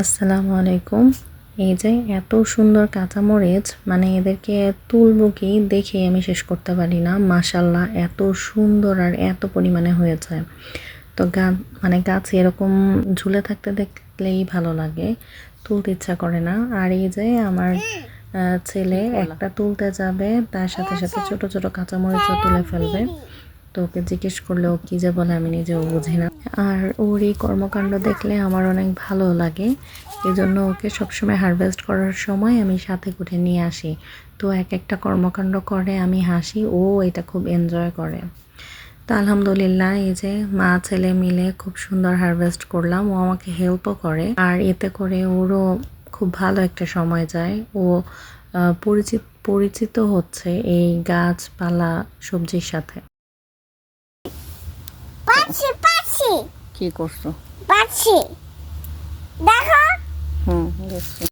আসসালামু আলাইকুম। এই যে এত সুন্দর কাঁচামরিচ, মানে এদেরকে তুলবো কি দেখে আমি শেষ করতে পারি না। মাশাল্লাহ এত সুন্দর আর এত পরিমাণে হয়েছে। তো মানে গাছে এরকম ঝুলে থাকতে দেখলেই ভালো লাগে, তুলতে ইচ্ছা করে না। আর এই যে আমার ছেলে একটা তুলতে যাবে, তার সাথে সাথে ছোট ছোট কাঁচামরিচও তুলে ফেলবে। তো ওকে জিজ্ঞেস করলে ও কী যে বলে আমি নিজেও বুঝি না। আর ওর এই কর্মকাণ্ড দেখলে আমার অনেক ভালো লাগে, এই জন্য ওকে সবসময় হারভেস্ট করার সময় আমি সাথে করে নিয়ে আসি। তো এক একটা কর্মকাণ্ড করে, আমি হাসি, ও এটা খুব এনজয় করে। তো আলহামদুলিল্লাহ এই যে মা ছেলে মিলে খুব সুন্দর হারভেস্ট করলাম। ও আমাকে হেল্পও করে, আর এতে করে ওরও খুব ভালো একটা সময় যায়। ও পরিচিত হচ্ছে এই গাছপালা সবজির সাথে। পাচ্ছি কি করছো? পাচ্ছি দেখো দেখছি।